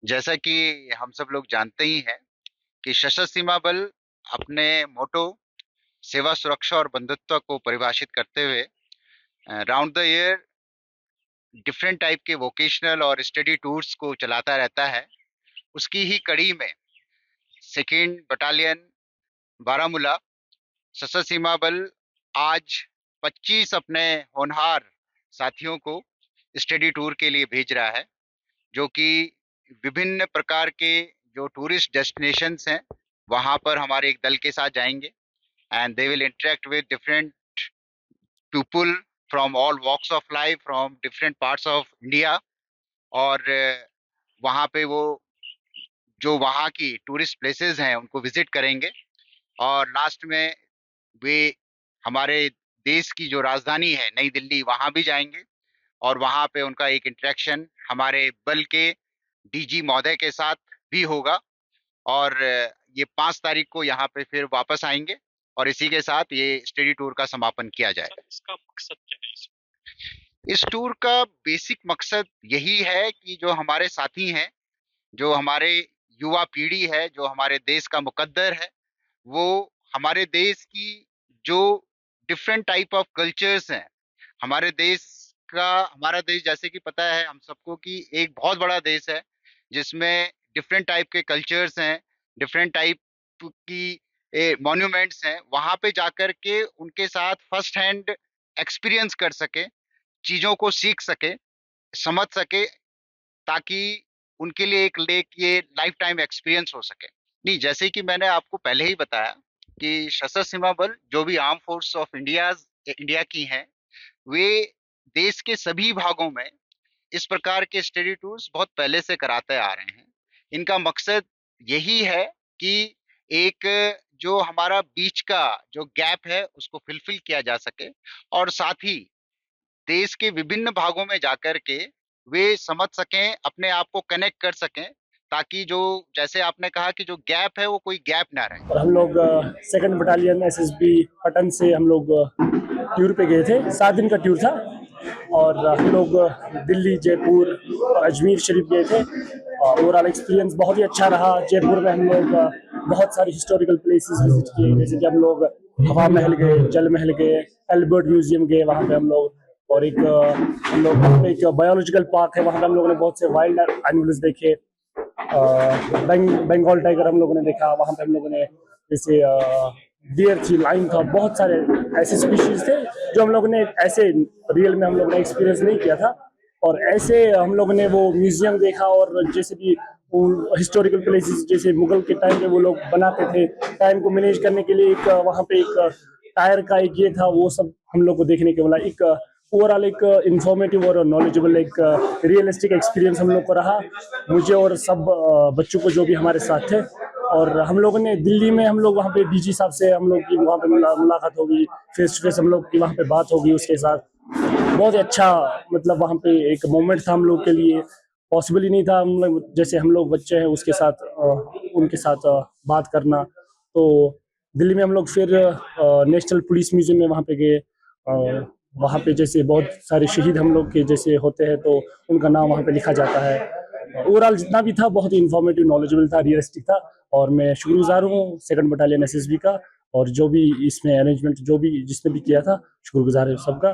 जैसा कि हम सब लोग जानते ही हैं कि सशस्त्र सीमा बल अपने मोटो सेवा, सुरक्षा और बंधुत्व को परिभाषित करते हुए round the year different type के वोकेशनल और स्टडी टूर्स को चलाता रहता है। उसकी ही कड़ी में सेकेंड बटालियन बारामूला सशस्त्र सीमा बल आज 25 अपने होनहार साथियों को स्टडी टूर के लिए भेज रहा है, जो कि विभिन्न प्रकार के जो टूरिस्ट डेस्टिनेशंस हैं वहां पर हमारे एक दल के साथ जाएंगे। And they will interact with different people from all walks of life from different parts of India. और वहाँ पे वो जो वहाँ की टूरिस्ट प्लेसेस हैं उनको विजिट करेंगे। और लास्ट में वे हमारे देश की जो राजधानी है नई दिल्ली वहाँ भी जाएंगे। और वहाँ पे उनका एक इंटरेक्शन हमारे बल के डीजी महोदय के साथ भी होगा। और ये 5 तारीख को यहाँ पे फिर वापस आएंगे और इसी के साथ ये स्टडी टूर का समापन किया जाएगा। इसका मकसद क्या है? इस टूर का बेसिक मकसद यही है कि जो हमारे साथी हैं, जो हमारे युवा पीढ़ी है, जो हमारे देश का मुकद्दर है, वो हमारे देश की जो डिफरेंट टाइप ऑफ कल्चर्स हैं, हमारे देश का हमारा देश जैसे कि पता है हम सबको कि एक बहुत बड़ा देश है जिसमें डिफरेंट टाइप के कल्चर्स हैं, डिफरेंट टाइप की मॉन्यूमेंट्स हैं। वहां पे जाकर के उनके साथ फर्स्ट हैंड एक्सपीरियंस कर सके, चीजों को सीख सके, समझ सके, ताकि उनके लिए एक ये लाइफ टाइम एक्सपीरियंस हो सके। नहीं, जैसे कि मैंने आपको पहले ही बताया कि सशस्त्र सीमा बल जो भी आर्म फोर्स ऑफ इंडिया की हैं, वे देश के सभी भागों में इस प्रकार के स्टडी टूर्स बहुत पहले से कराते आ रहे हैं। इनका मकसद यही है कि एक जो हमारा बीच का जो गैप है उसको फिलफिल किया जा सके, और साथ ही देश के विभिन्न भागों में जाकर के वे समझ सकें, अपने आप को कनेक्ट कर सकें, ताकि जो जैसे आपने कहा कि जो गैप है वो कोई गैप ना रहे। और हम लोग सेकंड बटालियन एसएसबी पटन से हम लोग टूर पे गए थे। 7 दिन का टूर था और हम लोग दिल्ली, जयपुर और अजमेर शरीफ गए थे। ओवरऑल एक्सपीरियंस बहुत ही अच्छा रहा। जयपुर में हम लोग बहुत सारी हिस्टोरिकल प्लेसेस विजिट किए, जैसे कि हम लोग हवा महल गए, जल महल गए, एल्बर्ट म्यूजियम गए वहाँ पे हम लोग। और एक हम लोग एक बायोलॉजिकल पार्क है, वहाँ पे हम लोगों ने बहुत से वाइल्ड एनिमल्स देखे। बंगाल टाइगर हम लोगों ने देखा वहाँ पे। हम लोगों ने जैसे डियर थी, लाइन था, बहुत सारे ऐसे स्पीशीज थे जो हम लोगों ने ऐसे रियल में हम लोगों ने एक्सपीरियंस नहीं किया था। और ऐसे हम लोगों ने वो म्यूजियम देखा, और जैसे भी हिस्टोरिकल प्लेसेस जैसे मुगल के टाइम में वो लोग बनाते थे टाइम को मैनेज करने के लिए, एक वहाँ पे एक टायर का एक ये था, वो सब हम लोग को देखने के मिला। एक ओवरऑल एक इंफॉर्मेटिव और नॉलेजेबल एक रियलिस्टिक एक्सपीरियंस हम लोग को रहा, मुझे और सब बच्चों को जो भी हमारे साथ थे। और हम लोगों ने दिल्ली में हम लोग वहाँ पे डीजी साहब से हम लोग की वहाँ पे मुलाकात होगी, फेस टू फेस हम लोग की वहाँ पे बात होगी उसके साथ। बहुत ही अच्छा, मतलब वहाँ पे एक मोमेंट था हम लोग के लिए। पॉसिबल ही नहीं था हम लोग, जैसे हम लोग बच्चे हैं उसके साथ उनके साथ बात करना। तो दिल्ली में हम लोग फिर नेशनल पुलिस म्यूजियम में वहाँ पे गए। वहाँ पे जैसे बहुत सारे शहीद हम लोग के जैसे होते हैं तो उनका नाम वहाँ पे लिखा जाता है। ओवरऑल जितना भी था बहुत ही इन्फॉर्मेटिव, नॉलेजेबल था, रियलिस्टिक था। और मैं शुक्रगुजार हूँ सेकंड बटालियन एसएसबी का, और जो भी इसमें अरेंजमेंट जो भी जिसने भी किया था, शुक्रगुजार है सबका।